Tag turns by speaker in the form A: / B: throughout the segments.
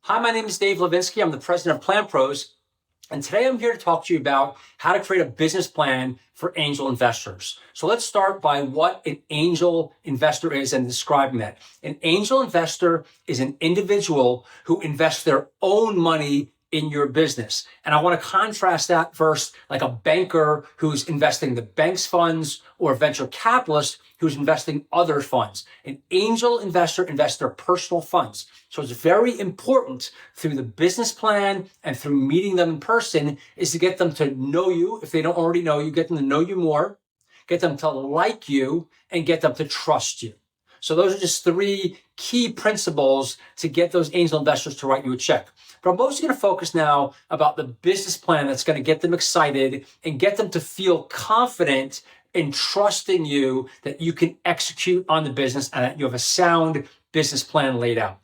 A: Hi, my name is Dave Lavinsky. I'm the president of PlanPros. And today I'm here to talk to you about how to create a business plan for angel investors. So let's start by what an angel investor is and describing that. An angel investor is an individual who invests their own money in your business. And I want to contrast that versus like a banker who's investing the bank's funds or a venture capitalist who's investing other funds. An angel investor invests their personal funds. So it's very important through the business plan and through meeting them in person is to get them to know you. If they don't already know you, get them to know you more, get them to like you, and get them to trust you. So those are just three key principles to get those angel investors to write you a check. But I'm mostly going to focus now about the business plan that's going to get them excited and get them to feel confident in trusting you that you can execute on the business and that you have a sound business plan laid out.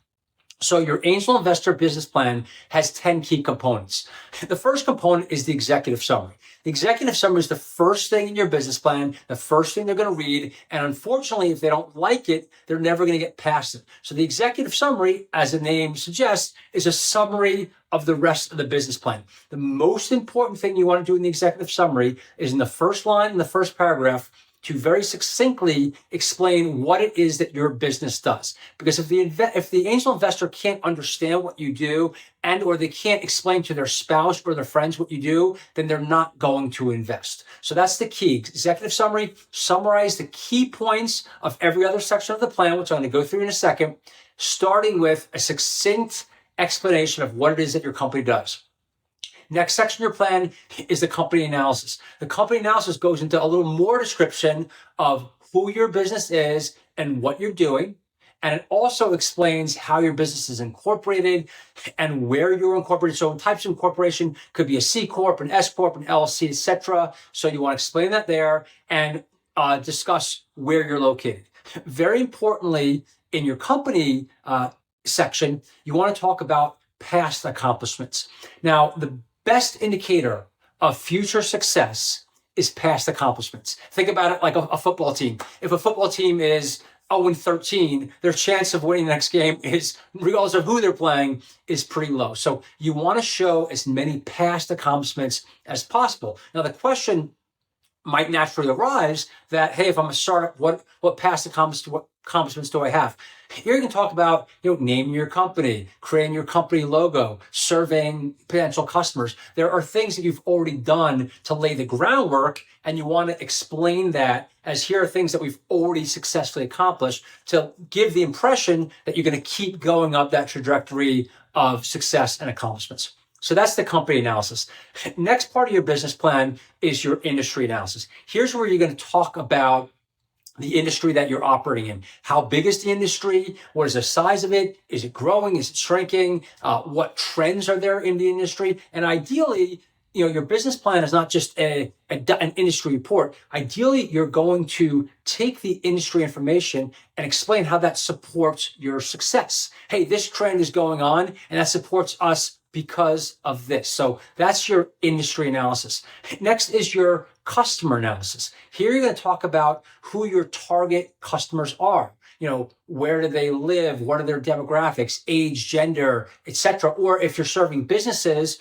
A: So your angel investor business plan has 10 key components. The first component is the executive summary. The executive summary is the first thing in your business plan, the first thing they're going to read. And unfortunately, if they don't like it, they're never going to get past it. So the executive summary, as the name suggests, is a summary of the rest of the business plan. The most important thing you want to do in the executive summary is in the first line, in the first paragraph, to very succinctly explain what it is that your business does. Because if the angel investor can't understand what you do and or they can't explain to their spouse or their friends what you do, then they're not going to invest. So that's the key. Executive summary, summarize the key points of every other section of the plan, which I'm going to go through in a second, starting with a succinct explanation of what it is that your company does. Next section of your plan is the company analysis. The company analysis goes into a little more description of who your business is and what you're doing. And it also explains how your business is incorporated and where you're incorporated. So types of incorporation could be a C Corp, an S Corp, an LLC, etc. So you want to explain that there and discuss where you're located. Very importantly, in your company section, you want to talk about past accomplishments. Now, the best indicator of future success is past accomplishments. Think about it like a football team. If a football team is 0-13, their chance of winning the next game is, regardless of who they're playing, is pretty low. So you want to show as many past accomplishments as possible. Now, the question might naturally arise that, hey, if I'm a startup, what past accomplishments do I have? Here you can talk about, naming your company, creating your company logo, surveying potential customers. There are things that you've already done to lay the groundwork, and you want to explain that as here are things that we've already successfully accomplished to give the impression that you're going to keep going up that trajectory of success and accomplishments. So that's the company analysis. Next part of your business plan is your industry analysis. Here's where you're going to talk about the industry that you're operating in. How big is the industry? What is the size of it? Is it growing? Is it shrinking? What trends are there in the industry? And ideally, your business plan is not just an industry report. Ideally, you're going to take the industry information and explain how that supports your success. Hey, this trend is going on and that supports us because of this. So that's your industry analysis. Next is your customer analysis. Here you're going to talk about who your target customers are. Where do they live? What are their demographics, age, gender, etc. Or if you're serving businesses,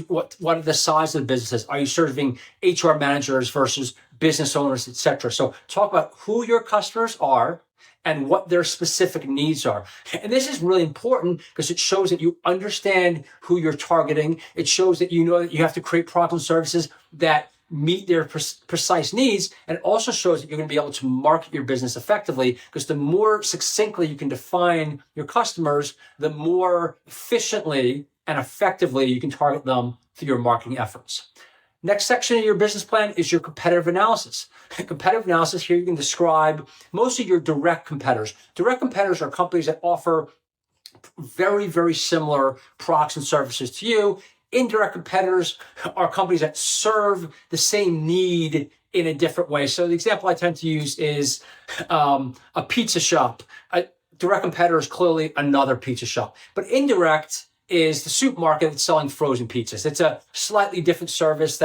A: what are the size of the businesses? Are you serving HR managers versus business owners, etc.? So talk about who your customers are and what their specific needs are. And this is really important because it shows that you understand who you're targeting. It shows that you know that you have to create products and services that meet their precise needs. And it also shows that you're going to be able to market your business effectively, because the more succinctly you can define your customers, the more efficiently and effectively you can target them through your marketing efforts. Next section of your business plan is your competitive analysis. Competitive analysis, here you can describe mostly your direct competitors. Direct competitors are companies that offer very, very similar products and services to you. Indirect competitors are companies that serve the same need in a different way. So the example I tend to use is a pizza shop. A direct competitor is clearly another pizza shop. But indirect is the supermarket that's selling frozen pizzas. It's a slightly different service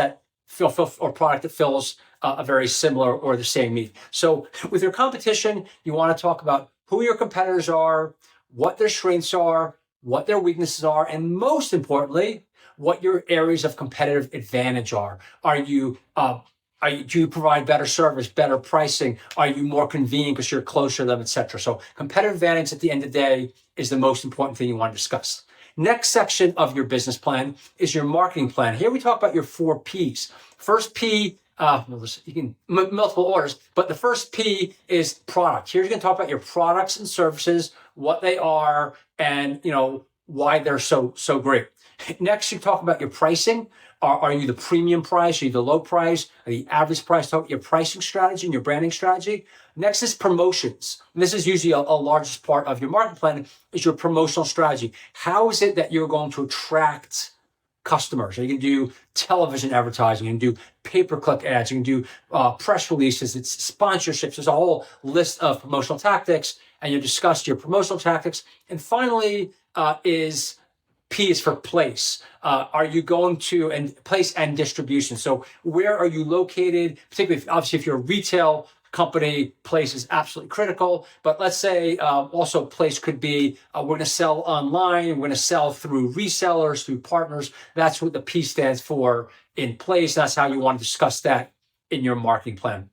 A: or product that fills a very similar or the same need. So with your competition, you want to talk about who your competitors are, what their strengths are, what their weaknesses are, and most importantly, what your areas of competitive advantage are. Do you provide better service, better pricing? Are you more convenient because you're closer to them, et cetera? So competitive advantage at the end of the day is the most important thing you want to discuss. Next section of your business plan is your marketing plan. Here we talk about your 4 Ps. First P, you can multiple orders, but the first P is product. Here you're going to talk about your products and services, what they are, and why they're so great. Next, you talk about your pricing. Are you the premium price? Are you the low price? Are you the average price? Talk about your pricing strategy and your branding strategy. Next is promotions. And this is usually a largest part of your marketing plan is your promotional strategy. How is it that you're going to attract customers? You can do television advertising, you can do pay-per-click ads, you can do press releases, it's sponsorships. There's a whole list of promotional tactics, and you discuss your promotional tactics. And finally is P is for place. Are you going to, and place and distribution. So where are you located? Particularly, obviously, if you're a retail company, place is absolutely critical. But let's say also place could be, we're going to sell online, we're going to sell through resellers, through partners. That's what the P stands for in place. That's how you want to discuss that in your marketing plan.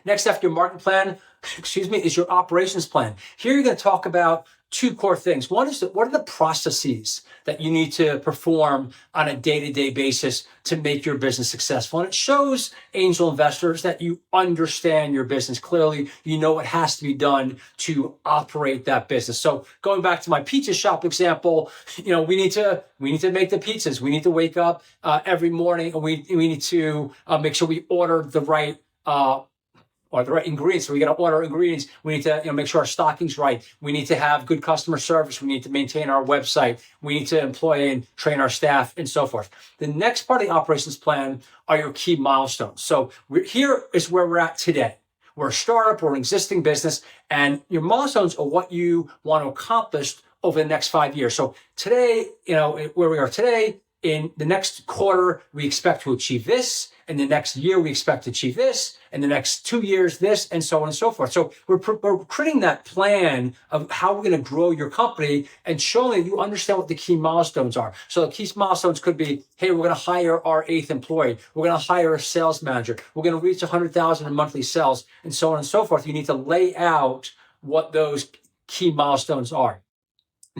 A: Next, after your marketing plan, is your operations plan. Here you're going to talk about 2 core things. One is what are the processes that you need to perform on a day-to-day basis to make your business successful? And it shows angel investors that you understand your business clearly. You know what has to be done to operate that business. So going back to my pizza shop example, we need to make the pizzas. We need to wake up every morning, and we need to make sure we order the right ingredients. So we got to order ingredients. We need to make sure our stocking's right. We need to have good customer service. We need to maintain our website. We need to employ and train our staff and so forth. The next part of the operations plan are your key milestones. So here is where we're at today. We're a startup, we're an existing business, and your milestones are what you want to accomplish over the next 5 years. So today, where we are today, in the next quarter, we expect to achieve this. In the next year, we expect to achieve this. In the next 2 years, this, and so on and so forth. So we're creating that plan of how we're going to grow your company and showing that you understand what the key milestones are. So the key milestones could be, hey, we're going to hire our 8th employee. We're going to hire a sales manager. We're going to reach 100,000 in monthly sales, and so on and so forth. You need to lay out what those key milestones are.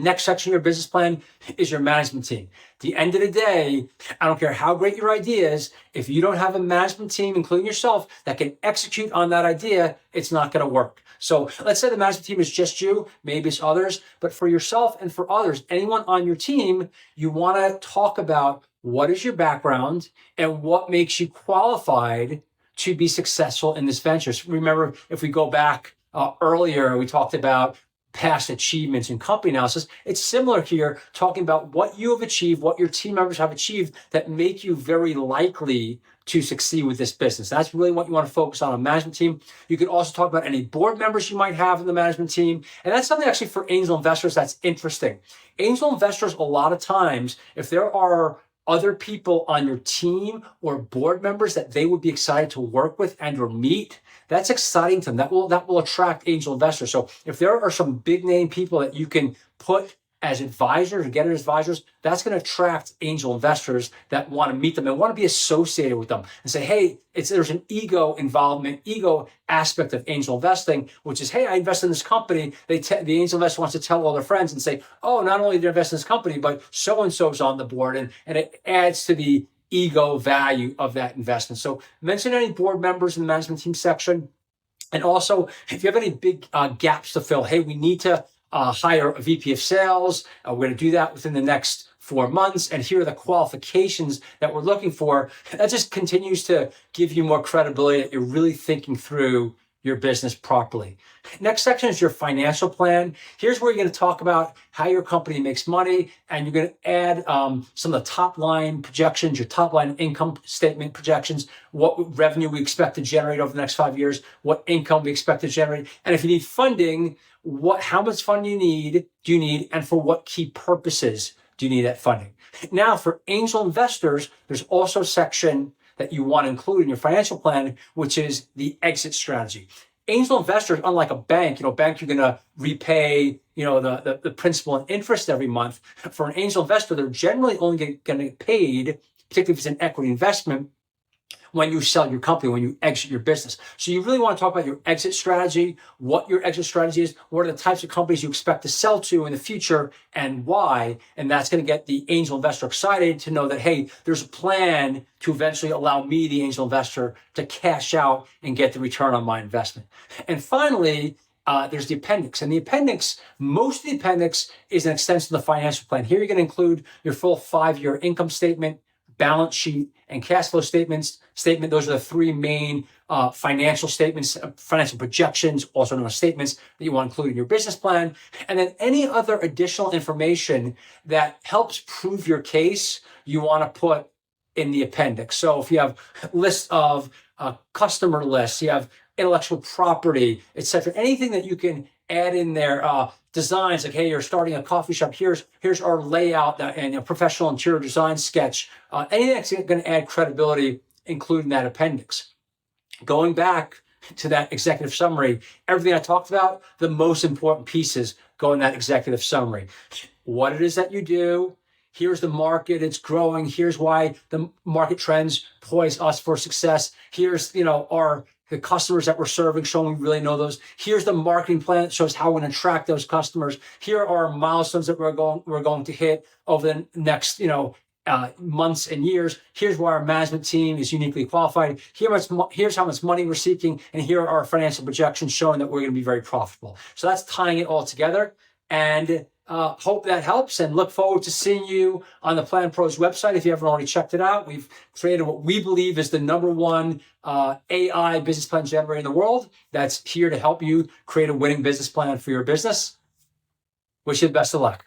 A: Next section of your business plan is your management team. At the end of the day, I don't care how great your idea is, if you don't have a management team, including yourself, that can execute on that idea, it's not going to work. So let's say the management team is just you, maybe it's others, but for yourself and for others, anyone on your team, you want to talk about what is your background and what makes you qualified to be successful in this venture. So remember, if we go back earlier, we talked about past achievements in company analysis. It's similar here, talking about what you have achieved, what your team members have achieved that make you very likely to succeed with this business. That's really what you want to focus on a management team. You could also talk about any board members you might have in the management team. And that's something actually for angel investors that's interesting. Angel investors, a lot of times, if there are other people on your team or board members that they would be excited to work with and or meet, that's exciting to them. That will attract angel investors. So if there are some big name people that you can put as advisors and get as advisors, that's going to attract angel investors that want to meet them and want to be associated with them and say, hey, there's an ego aspect of angel investing, which is, hey, I invest in this company. The angel investor wants to tell all their friends and say, oh, not only did I invest in this company, but so-and-so's on the board. And it adds to the ego value of that investment. So mention any board members in the management team section. And also, if you have any big gaps to fill, hey, we need to hire a VP of sales. We're going to do that within the next 4 months. And here are the qualifications that we're looking for. That just continues to give you more credibility that you're really thinking through your business properly. Next section is your financial plan. Here's where you're going to talk about how your company makes money, and you're going to add some of the top line projections, your top line income statement projections, what revenue we expect to generate over the next 5 years, what income we expect to generate, and if you need funding, how much funding do you need, and for what key purposes do you need that funding? Now, for angel investors, there's also a section that you want to include in your financial plan, which is the exit strategy. angel investors, unlike a bank, bank, you're going to repay, the principal and interest every month. For an angel investor, they're generally only going to get paid, particularly if it's an equity investment, when you sell your company, when you exit your business. So you really want to talk about your exit strategy, what your exit strategy is, what are the types of companies you expect to sell to in the future, and why. And that's going to get the angel investor excited to know that, hey, there's a plan to eventually allow me, the angel investor, to cash out and get the return on my investment. And finally, there's the appendix. And the appendix, most of the appendix is an extension of the financial plan. Here you're going to include your full 5-year income statement, balance sheet, and cash flow statement. Those are the 3 main financial statements, financial projections, also known as statements, that you want to include in your business plan. And then any other additional information that helps prove your case, you want to put in the appendix. So if you have lists of customer lists, you have intellectual property, etc., anything that you can add in there, designs, like, hey, you're starting a coffee shop, here's our layout and a professional interior design sketch, anything that's going to add credibility, including that appendix. Going back to that executive summary, everything I talked about, the most important pieces go in that executive summary. What it is that you do, here's the market, it's growing, here's why the market trends poise us for success, here's the customers that we're serving, showing we really know those. Here's the marketing plan that shows how we're going to attract those customers. Here are milestones that we're going to hit over the next months and years. Here's why our management team is uniquely qualified. Here's how much money we're seeking, and here are our financial projections showing that we're going to be very profitable. So that's tying it all together. And hope that helps, and look forward to seeing you on the PlanPros website. If you haven't already checked it out, we've created what we believe is the #1 AI business plan generator in the world that's here to help you create a winning business plan for your business. Wish you the best of luck.